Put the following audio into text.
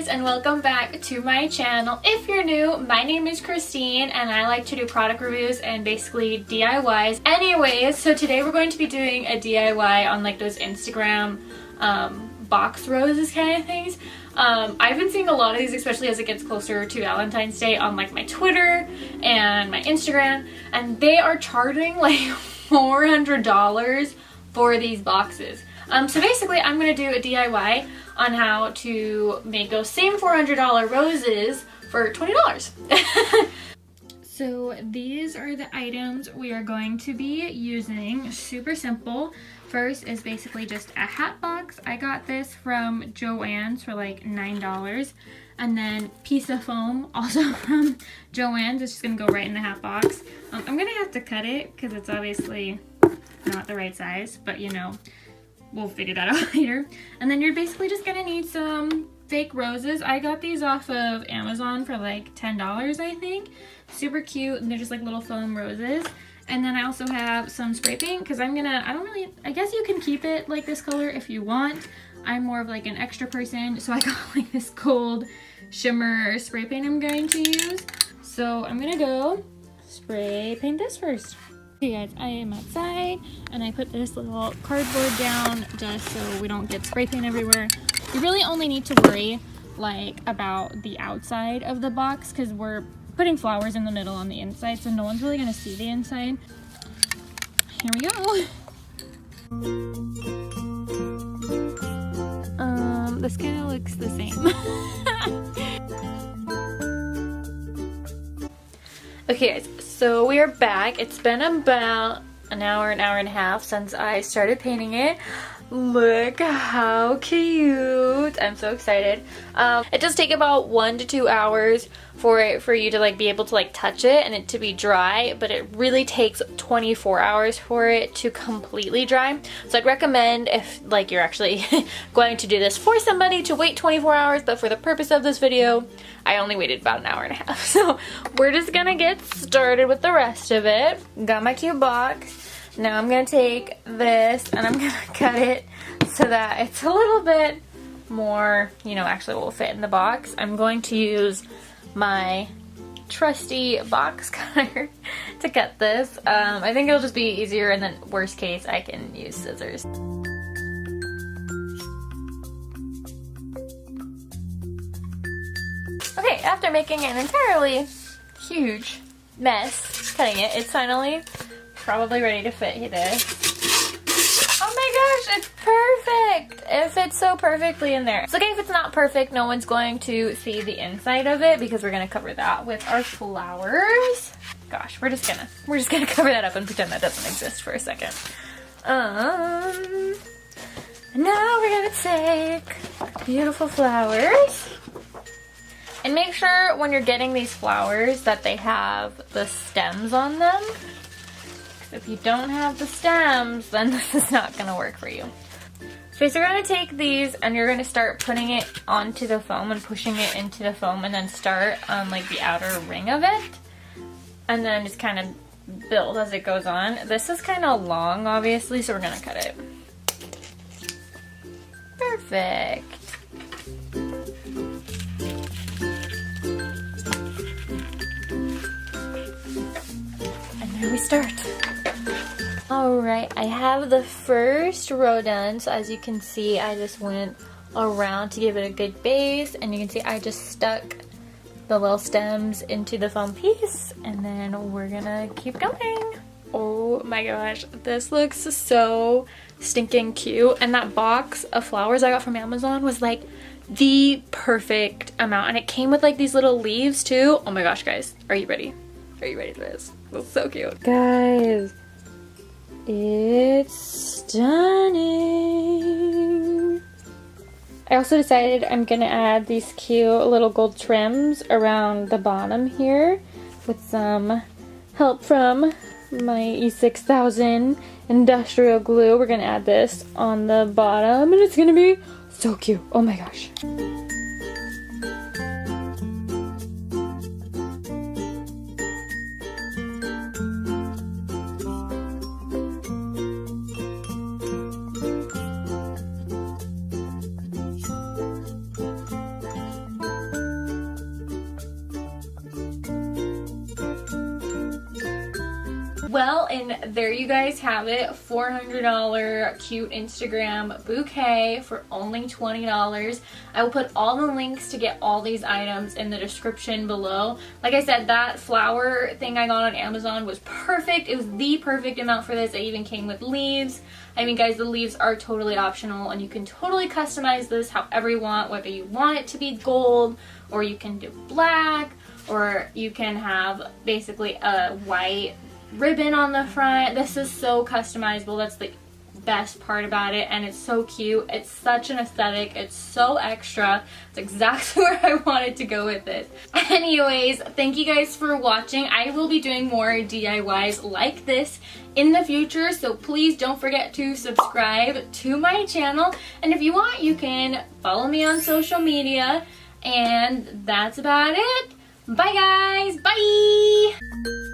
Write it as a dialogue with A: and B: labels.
A: and welcome back to my channel. If you're new, my name is Christine and I like to do product reviews and basically DIYs. Anyways, so today we're going to be doing a DIY on like those Instagram box roses kind of things. I've been seeing a lot of these, especially as it gets closer to Valentine's Day, on like my Twitter and my Instagram, and they are charging like $400 for these boxes. So basically I'm going to do a DIY on how to make those same $400 roses for $20. So these are the items we are going to be using. Super simple. First is basically just a hat box. I got this from Joann's for like $9. And then piece of foam, also from Joann's. It's just going to go right in the hat box. I'm going to have to cut it because it's obviously not the right size, but you know, we'll figure that out later. And then you're basically just gonna need some fake roses. I got these off of Amazon for like $10, I think. Super cute, and they're just like little foam roses. And then I also have some spray paint because I guess you can keep it like this color if you want. I'm more of like an extra person, so I got like this gold shimmer spray paint I'm going to use. So I'm gonna go spray paint this first. Okay guys, I am outside and I put this little cardboard down just so we don't get spray paint everywhere. You really only need to worry like about the outside of the box because we're putting flowers in the middle on the inside, so no one's really gonna see the inside. Here we go. This kind of looks the same. Okay guys, so we are back. It's been about an hour and a half since I started painting it. Look how cute. I'm so excited. It does take about 1 to 2 hours for you to like be able to like touch it and it to be dry, but it really takes 24 hours for it to completely dry. So I'd recommend, if like you're actually going to do this for somebody, to wait 24 hours, but for the purpose of this video, I only waited about an hour and a half. So we're just gonna get started with the rest of it. Got my cute box. Now I'm going to take this and I'm going to cut it so that it's a little bit more, you know, actually will fit in the box. I'm going to use my trusty box cutter to cut this. I think it'll just be easier, and then worst case I can use scissors. Okay, after making an entirely huge mess cutting it, it's finally probably ready to fit this. Oh my gosh, it's perfect! It fits so perfectly in there. It's okay if it's not perfect, no one's going to see the inside of it because we're gonna cover that with our flowers. Gosh, we're just gonna cover that up and pretend that doesn't exist for a second. Now we're gonna take beautiful flowers. And make sure when you're getting these flowers that they have the stems on them. If you don't have the stems, then this is not going to work for you. So you're going to take these and you're going to start putting it onto the foam and pushing it into the foam, and then start on like the outer ring of it. And then just kind of build as it goes on. This is kind of long, obviously, so we're going to cut it. Perfect. And there we start. Alright, I have the first row done, so as you can see I just went around to give it a good base, and you can see I just stuck the little stems into the foam piece, and then we're gonna keep going. Oh my gosh, this looks so stinking cute, and that box of flowers I got from Amazon was like the perfect amount, and it came with like these little leaves too. Oh my gosh guys, are you ready? Are you ready for this? This is so cute. Guys, it's stunning. I also decided I'm gonna add these cute little gold trims around the bottom here with some help from my E6000 industrial glue. We're gonna add this on the bottom and it's gonna be so cute. Oh my gosh. Well, and there you guys have it. $400 cute Instagram bouquet for only $20. I will put all the links to get all these items in the description below. Like I said, that flower thing I got on Amazon was perfect. It was the perfect amount for this. It even came with leaves. I mean, guys, the leaves are totally optional, and you can totally customize this however you want, whether you want it to be gold, or you can do black, or you can have basically a white ribbon on the front. This is so customizable. That's the best part about it, and it's so cute. It's such an aesthetic. It's so extra. It's exactly where I wanted to go with it. Anyways, thank you guys for watching. I will be doing more DIYs like this in the future, so please don't forget to subscribe to my channel, and if you want, you can follow me on social media, and that's about it. Bye guys. Bye.